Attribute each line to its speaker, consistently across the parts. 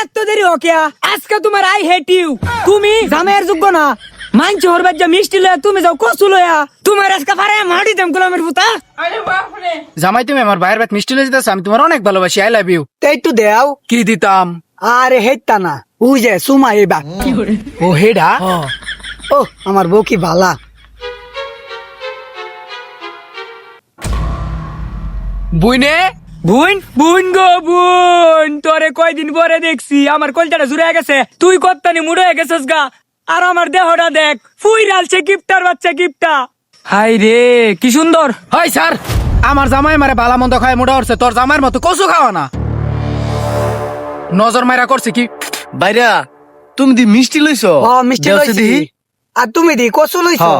Speaker 1: এত দেরি ওকে আজকে তোমার আই হেট ইউ তুমি জামাইয়ের যোগ্য না মানছ হরবার যা মিষ্টি লয়া তুমি যাও কসু লয়া তোমার আজকে পারে মাটি দেম গোলামের পুতা
Speaker 2: জামাই তুমি আমার ভাইয়ের বাত মিষ্টি লয়ে যেতেছ আমি তোমার অনেক ভালোবাসি আই লাভ ইউ
Speaker 1: তাই একটু দেও
Speaker 2: কি দিতাম
Speaker 1: আরে হেটতা না উজে সুমা এবা
Speaker 2: ও হেডা
Speaker 1: ও আমার বউ কি ভালা
Speaker 2: বুইনে
Speaker 1: বুন বুন গো বুন তোরে কয়দিন পরে দেখছি আমার কলজাটা জুড়ে গেছে তুই কত্তানি মুড়ে গেছিস গা আর আমার দেহটা দেখ ফুইরালছে গিফটার বাচ্চা গিফটা হাই রে কি সুন্দর
Speaker 2: হয় স্যার আমার জামাই মারে বালা মন্দ খায় মোটা উঠছে তোর জামাইয়ের মতো কচু খাওয়া না নজর মাইরা করছে কি
Speaker 3: বাইরা তুমি দি মিষ্টি লইছো
Speaker 1: ও মিষ্টি
Speaker 3: দেওছে
Speaker 1: লইছি
Speaker 3: দিহি?
Speaker 1: আর তুমি দি কসু লইছো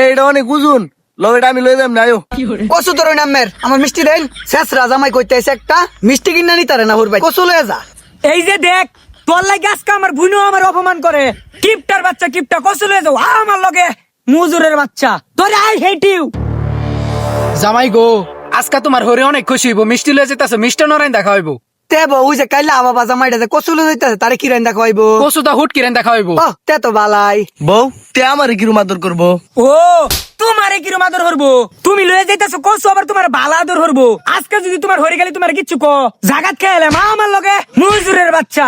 Speaker 3: এটা অনেক উজুন লবেটা আমি লই যাম না আয়ো
Speaker 1: কসু তোর নামের আমার মিষ্টি দেন শেষ রাজামাই কইতে আছে একটা মিষ্টি কিনা নি তারে না হুরবাই কসু লয়ে যা এই যে দেখ তোর লাগে আজকে আমার বুনু আমার অপমান করে কিপটার বাচ্চা কিপটা কসু লয়ে যাও আমার লগে মুজুরের বাচ্চা তোরে আই হেট ইউ
Speaker 2: জামাই গো আজকে তোমার হরে অনেক খুশি হইব মিষ্টি লয়ে যেতেছে মিষ্টি নরাইন দেখা হইব
Speaker 1: তে বউ যে কাইলা বাবা জামাইটা যে কসু লয়ে যাইতাছে তারে কি রাইন দেখা হইবো
Speaker 2: কচু দা হুট কিরেন দেখা হইব
Speaker 1: ও তে তো বালাই
Speaker 3: বউ তে আমারে কিরম আদর করবো
Speaker 1: ও তোমারে কিরম আদর হরবো তুমি লয়ে যাইতাছো কসু আবার তোমার বালা আদর হরবো আজকে যদি তোমার হরে গেলে তোমার কিচ্ছু কো জাগাত খেলে মা আমার লগে মুজুরের বাচ্চা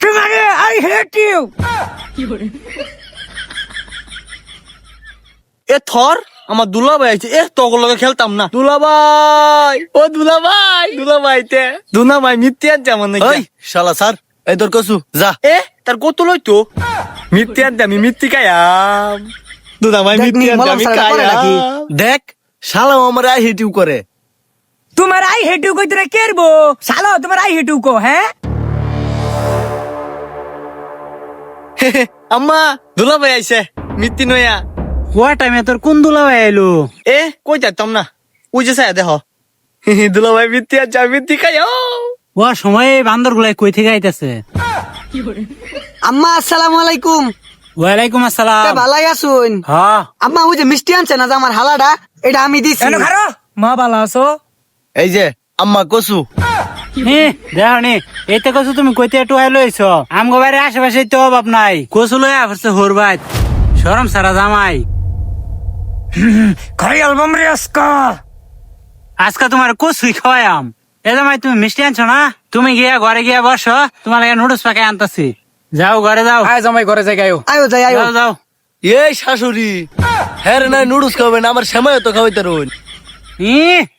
Speaker 1: তোমারে আই হেট ইউ
Speaker 3: এ থর আমার দুলাভাই আইছে এ তগর লগে খেলতাম না দুলাভাই ও দুলাভাই তে দুলাভাই মিথ্যে আনছে আমার নাকি ওই শালা স্যার এই তোর কসু যা এ তার কত লই তো মিথ্যে আনতে আমি মিথ্যে খাইয়াম দুলাভাই
Speaker 1: দেখ নি,
Speaker 3: মিথ্যে আনতে
Speaker 1: মলম
Speaker 3: আমি
Speaker 1: সারা করে নাকি?
Speaker 3: খাইয়াম দেখ শালা আমার আই হেটিউ করে
Speaker 1: তোমার আই হেট ইউ কইতে কেরবো শালা তোমার আই হেট ইউ কো হ্যাঁ
Speaker 3: আম্মা দুলাভাই আইছে মিথ্যে নয়া
Speaker 4: কোয়া টাইমে তোর কোন দুলাভাই আইলো
Speaker 3: এ কই যাইতাম না ওই যে সায়া দেখ দুলাভাই মিথ্যে আনছে আমি মিথ্যে খাইয়াম
Speaker 4: ও সময় বান্দর গুলাই কই থেকে আইতাছে
Speaker 1: আম্মা আসসালামু আলাইকুম
Speaker 4: ওয়ালাইকুম আসসালাম
Speaker 1: ভালাই আসুন
Speaker 4: হ্যাঁ
Speaker 1: আম্মা ওই যে মিষ্টি আনছে না যে আমার হালাটা এটা আমি দিছি মা ভালো আছো
Speaker 3: এই যে আম্মা কসু
Speaker 4: দেখো নি এতে কসু তুমি কইতে একটু আইলো আইছো আমগো বাড়ির আশেপাশে তো অভাব নাই কসু লইয়া আসছে হরবাত শরম সারা জামাই
Speaker 1: খাই অ্যালবাম রে
Speaker 4: আজকে তোমার কসুই খাওয়াইম এ জামাই তুমি মিষ্টি আনছো না তুমি গিয়া ঘরে গিয়া বসো তোমার লাগে নুডলস পাকে আনতাছি যাও ঘরে যাও
Speaker 2: আয় জামাই ঘরে যাই গায়ো
Speaker 1: আয়ো যাই আয়ো
Speaker 4: যাও যাও
Speaker 3: এই শাশুড়ি হ্যাঁ রে না নুডলস খাবেন আমার সময় তো খাওয়াইতে রইন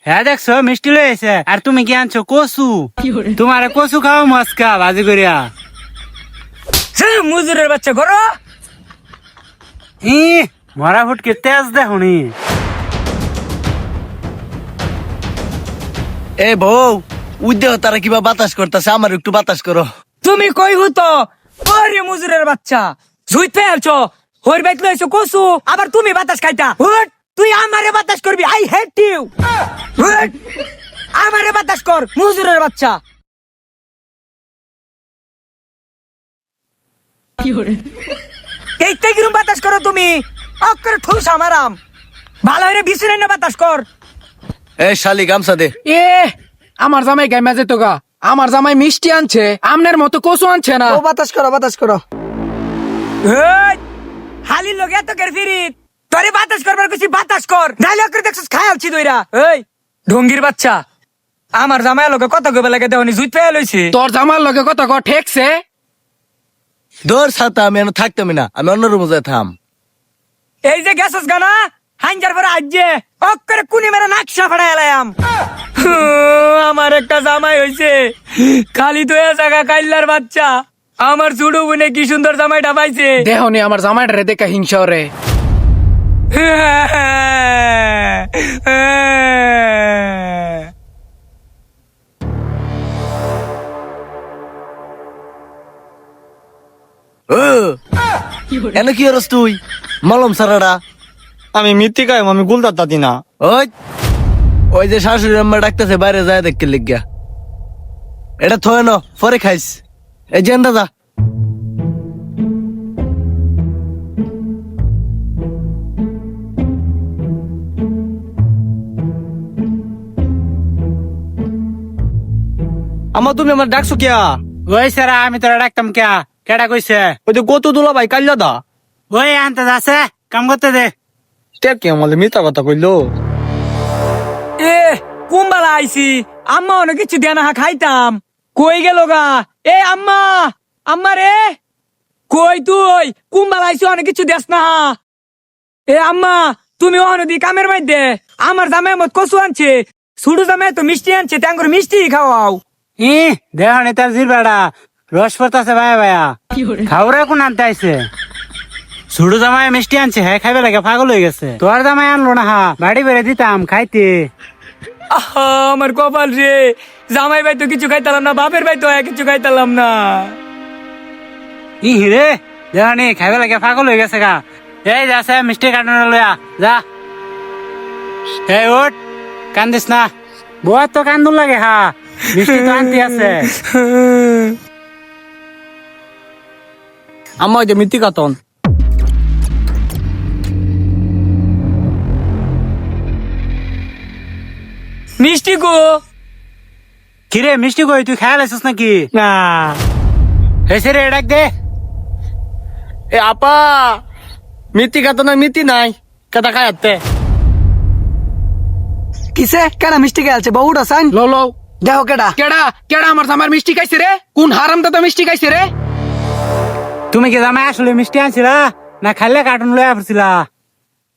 Speaker 4: হ্যাঁ দেখছো মিষ্টি লয়েছে আর তুমি কি আনছো কসু তোমার কসু খাও মস্কা ভাজি করিয়া
Speaker 1: মুজুরের বাচ্চা করো
Speaker 4: মরা ফুটকে তেজ দেখুনি
Speaker 3: এ বউ উদ্দেহ তারা কিবা বাতাস করতেছে আমার একটু বাতাস করো
Speaker 1: তুমি কই হুতো ওরে মুজুরের বাচ্চা জুইত ফেলছো হইর বাইক লইছো কসু আবার তুমি বাতাস খাইতা হুট তুই আমারে বাতাস করবি আই হেট ইউ হুট আমারে বাতাস কর মুজুরের বাচ্চা এইটাই কিরম বাতাস করো তুমি অক্কর ঠুস আমারাম ভালো হইরে বিছরে না বাতাস কর
Speaker 3: এ শালি গামছা দে
Speaker 2: এ আমার জামাই গাইমা যেত গা আমার জামাই মিষ্টি আনছে আমনের মতো কচু আনছে না
Speaker 1: ও বাতাস করো হালি লগে এত কের ফিরিত তোরে বাতাস করবার কিছু বাতাস কর নাইলে করে দেখছস খায়ালছি দইরা এই ঢঙ্গির বাচ্চা আমার জামাই লগে কত গবে লাগে দেওনি জুইত পেয়ে লইছি
Speaker 2: তোর জামার লগে কত ক ঠেকছে
Speaker 3: দৌড় ছাতা আমি এনে থাকতামই না আমি অন্য রুমে যাই থাম
Speaker 1: এই যে গেছস গানা হাইঞ্জার পরে আজে অক্করে কুনি মেরে নাকশা ফাড়াই এলাম আমার একটা জামাই হইছে খালি তো এ জায়গা কাইল্লার বাচ্চা আমার ছোট বোনে কি সুন্দর জামাইটা পাইছে
Speaker 2: দেহনি আমার জামাইটারে দেখা হিংসা রে
Speaker 3: এনে কি হরস তুই মলম সারাডা
Speaker 5: আমি মিথ্যে খাই আমি গুলদার দাদি না
Speaker 3: ওই ওই যে শাশুড়ি আম্মা ডাকতেছে বাইরে যায় দেখতে লিখিয়া এটা থয়ে ন পরে খাইস এই যে দাদা আমার তুমি আমার ডাকছো কিয়া?
Speaker 4: ওই স্যার আমি তোরা ডাকতাম কে? কেডা কইছে?
Speaker 3: ওই যে কত দুলা ভাই কাল্লা দা
Speaker 4: ওই আনতে যাচ্ছে, কাম করতে দে।
Speaker 3: তে কি আমার মিথ্যা কথা কইলো?
Speaker 1: এ কুম্বালা আইছি, আম্মা অনেক কিছু দেয়া না খাইতাম। কই গেল গা? এ আম্মা, আম্মা রে, কই তুই? কুম্বালা আইছি, অনেক কিছু দেস না। এ আম্মা, তুমি অনদি কামের মধ্যে আমার জামাই মত কচু আনছে, ছুটু জামাই তো মিষ্টি আনছে, ট্যাঙ্গুর মিষ্টি খাওয়াও।
Speaker 4: ই দেহ নে তার জির বেড়া রস পড়তাছে ভাইয়া ভাইয়া, খাওরা কোন আনতে আইছে? ছোট জামাই মিষ্টি আনছে, হ্যাঁ খাইবে লাগে, পাগল হয়ে গেছে। তোর জামাই আনলো না, হা বাড়ি বেড়ে দিতাম খাইতে।
Speaker 1: আহা, আমার কপাল রে, জামাই ভাই তো কিছু খাইতালাম না, বাপের ভাই তো কিছু খাইতালাম না।
Speaker 4: ই হিরে দেহ নে খাইবে লাগে, পাগল হয়ে গেছে গা। এই যাচ্ছে মিষ্টি কার্টুন লয়া যা। এই ওঠ, কান্দিস না, বউ তো কান্দুন লাগে, হা মিষ্টি তো আনতে আছে।
Speaker 3: আমার ওই যে মিথ্যি কাতন
Speaker 1: মিষ্টি গো।
Speaker 4: কিরে মিষ্টি কই, তুই খেয়াল আছিস নাকি?
Speaker 1: না
Speaker 4: এসে রে ডাক দে।
Speaker 3: এ আপা মিথ্যি কাতন মিথ্যি নাই কেটা খায়াতে
Speaker 1: কিসে কেডা মিষ্টি খেয়ালছে? বউটা সাইন
Speaker 2: লো লো
Speaker 1: দেখো কেডা।
Speaker 2: কেডা কেডা আমার জামার মিষ্টি খাইছে রে? কোন হারাম দাদা মিষ্টি খাইছে রে?
Speaker 4: তুমি কি জামাই আসলে মিষ্টি আনছিলা না খাইলে কার্টুন লয়া পড়ছিলা?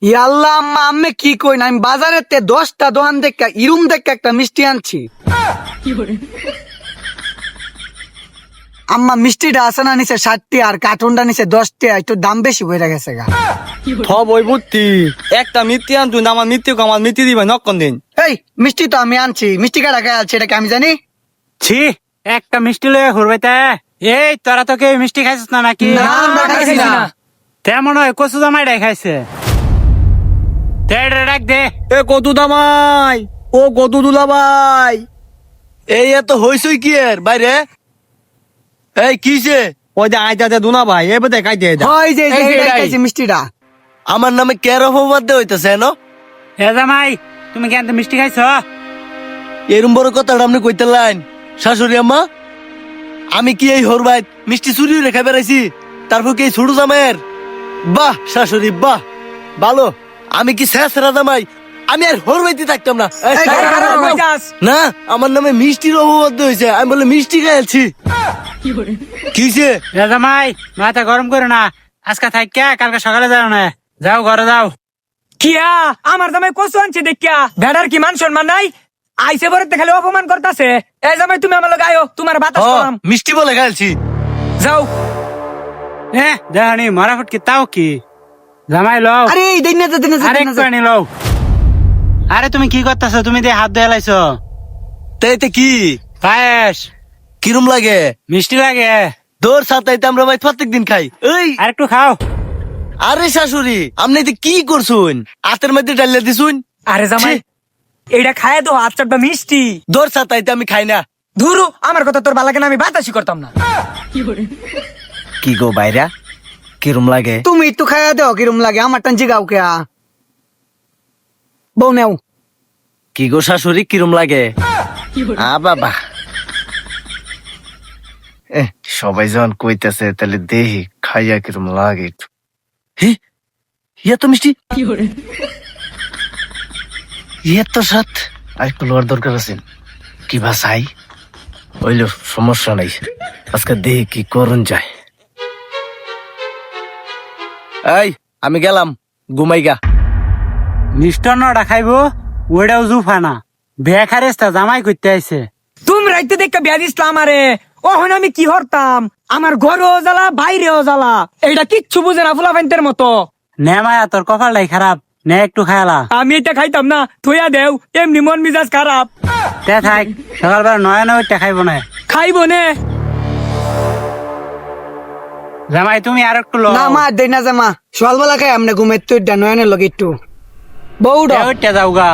Speaker 1: ইয়াল্লা আম্মা, আম্মে কি কই না, আমি বাজারের তে 10টা দোকান দেখা ইরুম দেখা একটা মিষ্টি আনছি। আম্মা মিষ্টিটা আছে না নিচে 60 আর কার্টুনটা নিচে 10 একটু দাম বেশি হয়ে গেছে গা।
Speaker 3: সব ওই বুদ্ধি একটা মিথ্যি আন তুই আমার মিথ্যি আমার মিথ্যি দিবা নকন দিন
Speaker 1: এই মিষ্টি তো আমি আনছি, মিষ্টি কাটা খেয়ালছে এটা কি আমি জানি?
Speaker 4: ছি, একটা মিষ্টি লয়ে ঘুরবাইতে। এই তোরা তো কেউ মিষ্টি খাইছিস না নাকি?
Speaker 1: না, আমরা খাইছি না।
Speaker 4: তেমন হয় কচু জামাইটাই খাইছে। তেড়ে ডাক দে।
Speaker 3: এ কত দামাই, ও কত দুলা ভাই, এই এত হইছই কি এর বাইরে? এই কিসে? ওই যে আইতাতে দুনা ভাই এ বেদে কাইতে দা
Speaker 1: হয় যে
Speaker 2: এই যে
Speaker 1: এইটাই
Speaker 2: এটাই।
Speaker 1: খাইছি মিষ্টিটা।
Speaker 3: আমার নামে কের অপবাদ দে হইতাছে ন?
Speaker 4: এ জামাই তুমি কেন মিষ্টি খাইছ?
Speaker 3: এরম বড় কথাটা আপনি কইতে লাইন শাশুড়ি আম্মা? আমি কি এই হর ভাই মিষ্টি চুরি রেখে বেড়াইছি, তারপর কি এই ছোট জামাইয়ের? বাহ শাশুড়ি বাহ, ভালো। আমি কি শেষ জামাই, আমি আর হর ভাইতে থাকতাম না। এই,
Speaker 1: এই,
Speaker 3: খাও,
Speaker 1: খাও,
Speaker 3: খাও, খাও।
Speaker 1: কইতাস?
Speaker 3: না আমার নামে মিষ্টির অপবাদ হয়েছে, আমি বলে মিষ্টি খাইছি। কিছে?
Speaker 4: এ জামাই মাথা গরম করে না, আজকে থাইকা কালকে সকালে যাও না, যাও ঘরে যাও।
Speaker 1: কিয়া আমার জামাই কচু আনছে দেখিয়া ভেড়ার কি মান সম্মান নাই? আইসে বরতে খালি অপমান করতাছে। এই জামাই তুমি আমার লগে আয়ো, তোমার বাতাস করাম।
Speaker 3: মিষ্টি বলে খাইছি।
Speaker 1: যাও।
Speaker 4: হ্যাঁ দেহানি মারা ফুটকি তাও কি? জামাই লও,
Speaker 1: আরে এই দিন না দিন
Speaker 4: আরে একটু আনি লও। আরে তুমি কি করতেছো? তুমি দিয়ে হাত ধুয়ে লাইছো।
Speaker 3: তাইতে কি
Speaker 4: পায়েস
Speaker 3: কিরম লাগে?
Speaker 4: মিষ্টি লাগে,
Speaker 3: দৌড় সাতাইতে আমরা ভাই প্রত্যেক দিন খাই। এই
Speaker 4: আর একটু খাও।
Speaker 3: আরে শাশুড়ি আপনি এতে কি করছুন? হাতের মধ্যে ডালিয়ে দিছুন।
Speaker 1: আরে জামাই এইটা খায় তো হাত চাপটা মিষ্টি।
Speaker 3: দৌড় সাতাইতে আমি খাই না।
Speaker 1: ধুরু আমার কথা তোর বালাকে না, আমি বাতাসই করতাম না।
Speaker 3: কি গো বাইরা কিরম লাগে?
Speaker 1: তুমি একটু খাইয়া দেও কিরম লাগে, আমার টান জিগাও কেয়া। বউ নেও।
Speaker 3: কি গো শাশুড়ি কিরম লাগে? বাবা সবাই যখন কইতেছে তাহলে দেহি খাইয়া কিরম লাগে একটু। ইয়া তো মিষ্টি, ইয়া তো সাত আর একটু লোয়ার দরকার আছে। কি ভাষাই হইল সমস্যা নাই, আজকে দেহি কি করুন যায়। এই আমি গেলাম ঘুমাইগা।
Speaker 4: মিষ্টান্নটা খাইবো ওইটাও জুফানা, বেখারেস্তা জামাই করতে আইছে।
Speaker 1: তুমি রাইতে দেখে বিয়া দিসলা আমারে, ওহন আমি কি হরতাম? আমার ঘরেও জ্বালা বাইরেও জ্বালা, এইটা কিচ্ছু বুঝে না ফুলাফাইনদের মতো।
Speaker 4: নে মায়া তোর কপালটাই খারাপ, নে একটু খায়ালা।
Speaker 1: আমি এটা খাইতাম না, থইয়া দেও, এমনি মন মিজাজ খারাপ।
Speaker 4: তে থাক, সকালবেলা নয় নয়টা খাইবো না।
Speaker 1: খাইবো নে।
Speaker 4: জামাই তুমি আর একটু লো।
Speaker 1: না মা দেই না জামা, সকালবেলা খাই আমনে ঘুমের তুই নয়নের লগে একটু বউড।
Speaker 4: ওইটা যাওগা।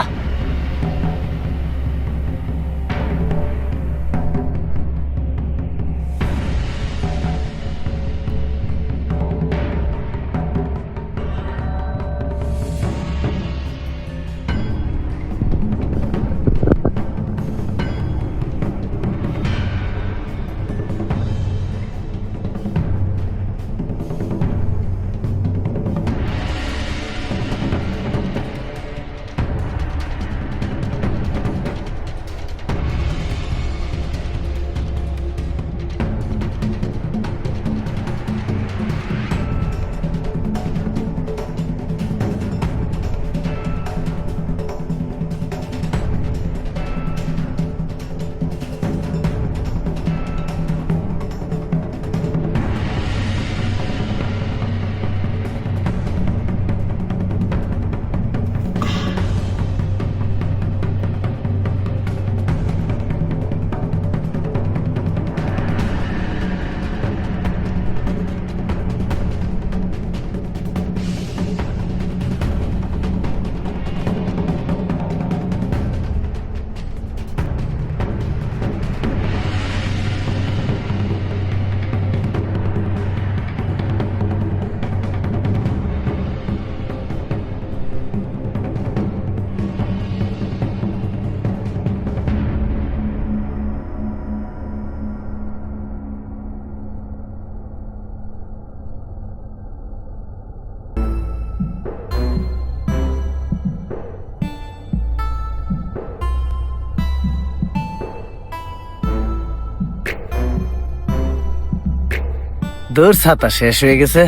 Speaker 3: দূর ছাতা শেষ হয়ে গেছে।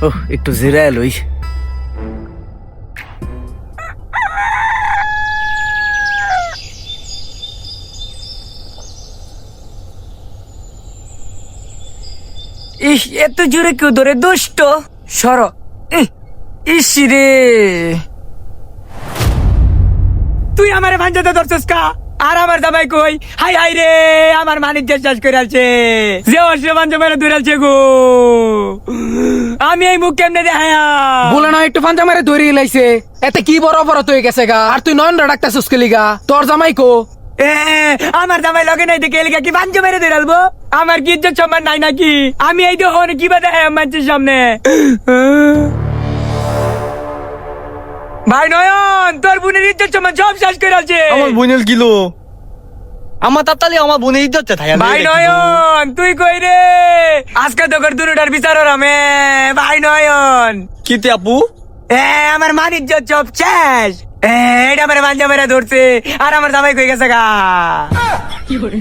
Speaker 3: ও একটু জিরায় লই।
Speaker 1: ইস, এত জোরে কেউ ধরে দুষ্ট সর। ইস রে, তুই আমারে ভাঞ্জাতে ধরছিস কা? আর আমার জামাই কই? হাই হাই রে, আমার মানিজ্য শেষ করে আছে, যে অশ্ব পাঞ্জা মেরে ধরেছে গো। আমি এই মুখ কেমনে দেখায়া?
Speaker 2: বলে না একটু পাঞ্জা মারে ধরে লাইছে, এতে কি বড় অপরাধ হয়ে গেছে গা। আর তুই নয়ন ডাক্তার কেলি গা, তোর জামাই কো?
Speaker 1: এ, আমার জামাই লগে নাই দেখে এলিকা কি পাঞ্জা মেরে ধরে আলবো? আমার কি ইজ্জত সম্মান নাই নাকি? আমি এই দেখুন কি বা দেখাই মানুষের সামনে। ভাই নয়ন, তোর বোনের ইজ্জত সম্মান সব শেষ করে আছে।
Speaker 5: আমার বোনের কিলো আমার তাতালি আমার বোনের ইজ্জত থাকে
Speaker 1: ভাই নয়ন, তুই কই রে? আজকে তোর দুটার বিচার রামে। ভাই নয়ন,
Speaker 5: কিতে আপু
Speaker 1: আমার মান ইজ্জত সব শেষ। এটা আমার মাঞ্জা মেরে ধরছে, আর আমার জামাই কই গেছে গা।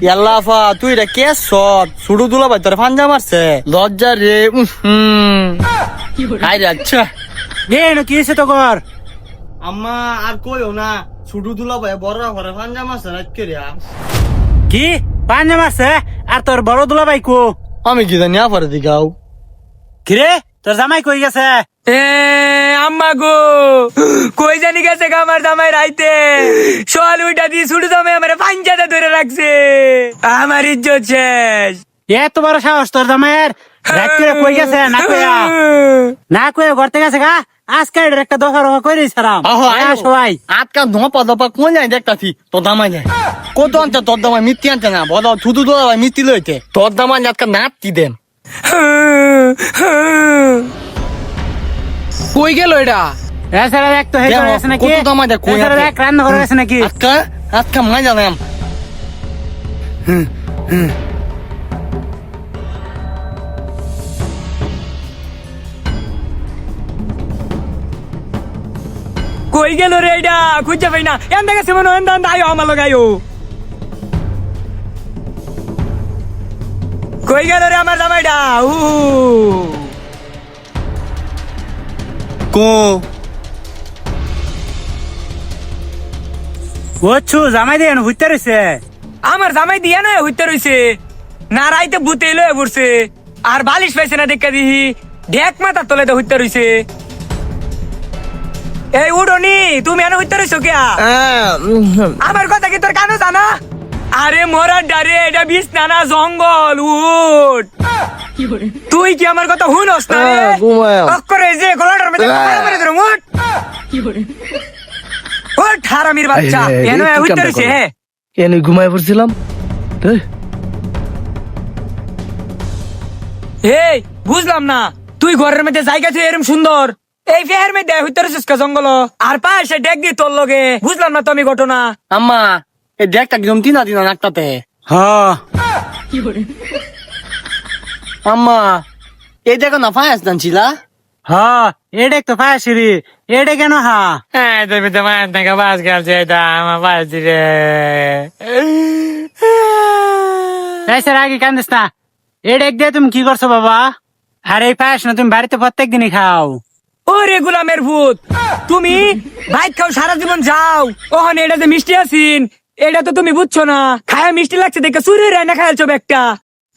Speaker 5: ইয়াল্লাফা তুই রে কে সব ছুটু দুলা ভাই তোর ফাঞ্জা মারছে লজ্জা রে। হাই রে আচ্ছা
Speaker 4: কি হয়েছে তোর?
Speaker 5: আম্মা আর কইও না, ছুটু দুলা ভাই বড় ঘরে ফাঞ্জা মারছে রাখকে রে।
Speaker 4: কি পাঞ্জা মারছে? আর তোর বড় দুলা ভাই কো?
Speaker 5: আমি কি জানি আপারে দিগাও।
Speaker 4: কিরে তোর জামাই কই গেছে?
Speaker 1: আম্মা গো, কই জানি গেছে গা আমার জামাই রাইতে। সোয়াল উইটা দিয়ে ছুটু জামাই আমার পাঞ্জাতে ধরে রাখছে, আমার ইজ্জত শেষ।
Speaker 4: এত বড় সাহস তোর জামাইয়ের? রাত করে কই গেছে না কইয়া? না কইয়া ঘরতে গেছে গা। আজকে এটার একটা দফা রফা করে দিছিলাম। সবাই
Speaker 5: আজকাল ধপা ধপা কোন যায় দেখতাছি তোর দামাই যায় কত আনছে তোর দামাই মিত্তি আনছে না বলো ছুটু দুলা ভাই মিত্তি লইতে তোর দামাই আজকাল নাতি দেন।
Speaker 2: কই গেল এটা?
Speaker 4: এছাড়া দেখ তো হেঁটে গেছে নাকি?
Speaker 5: কত দামাই দেখ
Speaker 4: এছাড়া দেখ রান্না করে গেছে নাকি?
Speaker 5: আজকা আজকা মাই জানাম।
Speaker 1: কই গেল রে এটা? খুঁজে পাই না। এন্দা গেছে মনে হয়, এন্দা আয়ো আমার লগে আয়ো। কই গেল রে আমার জামাইটা?
Speaker 5: কো
Speaker 4: বুঝছু জামাই দিয়ে হইতে রয়েছে।
Speaker 1: আমার জামাই দিয়া নয় হইতে রইছে না, রাইতে ভূতে লয়ে পড়ছে। আর বালিশ পাইছে না দেখা দিহি, ঢেক মাথার তলে হইতে রইছে। এই উডনি, তুমি এনে হইতে রইছো কিয়া? আমার কথা কি তোর কানে জানা? আরে মোরা ডারে, এটা বিছনা না জঙ্গল, উঠ। তুই কি আমার কথা হুনস না রে? অক্করে যে গলাটার মধ্যে কপাল মেরে ধরুম, উঠ। উঠ হারামির বাচ্চা, এনে হইতে রইছে।
Speaker 3: এনে ঘুমায় পড়ছিলাম।
Speaker 1: এই বুঝলাম না, তুই ঘরের মধ্যে জায়গা তুই এরম সুন্দর, এই ফেহের মধ্যে হইতে রইছিস কা জঙ্গল? আর পাশে ডেক দিয়ে তোর লগে, বুঝলাম না তো আমি ঘটনা।
Speaker 5: আম্মা এই দেখটা একদম তিনা তিনা নাকটাতে।
Speaker 4: হ্যাঁ
Speaker 5: আম্মা এই দেখো না ফায়াস দানছিলা।
Speaker 4: হ্যাঁ এডে তো ফায়াসিরি, এডে কেন?
Speaker 1: তুমি তো মায়ের থেকে বাস গেলছে, এটা আমার বাস দিলে।
Speaker 4: এসের আগে কান্দিস না। এডে দিয়ে তুমি কি করছো বাবা? আর এই পায়েস না তুমি বাড়িতে প্রত্যেক দিনই খাও।
Speaker 1: ওরে গোলামের ভূত, তুমি ভাই খাও সারা জীবন যাও, ওখানে এটা যে মিষ্টি আছিন, এটা তো তুমি বুঝছো না। খায়া মিষ্টি লাগছে দেখে চুরি রায় না খাইছো একটা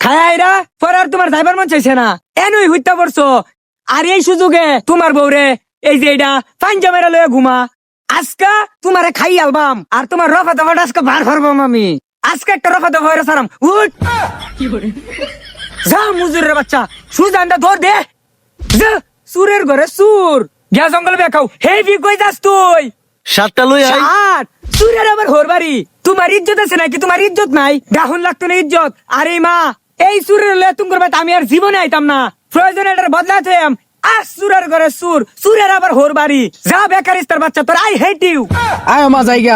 Speaker 1: খায়া এরা, পরে আর তোমার যাইবার মন চাইছে না, এনই হইতে পারছো। আর এই সুযোগে তোমার বউরে এই যে এটা পাঞ্জা মেরা লয়ে ঘুমা, আজকা তোমারে খাই আলবাম। আর তোমার রফা দফাটা আজকে বার করবাম আমি। আজকে একটা রফা দফা হয়ে সারাম, উঠ। যা মুজুরের বাচ্চা, সুজানটা ধর দে, যা সুরের ঘরে সুর, গিয়া জঙ্গল বেখাও। হেভি কই যাস তুই?
Speaker 5: সাতটা লই আই।
Speaker 1: সাত সুরের আবার হোরবাড়ি। তোমার ইজ্জত আছে নাকি? তোমার ইজ্জত নাই, গাহুন লাগতো না ইজ্জত। আরে মা, এই সুরের লয়ে তুমি আমি আর জীবনে আইতাম না, প্রয়োজনে এটার বদলাতে আর সুরের ঘরে সুর, সুরের আবার হোরবাড়ি। যা বেকারিস্তার বাচ্চা, তোর আই হেট ইউ।
Speaker 2: আয় মা জায়গা।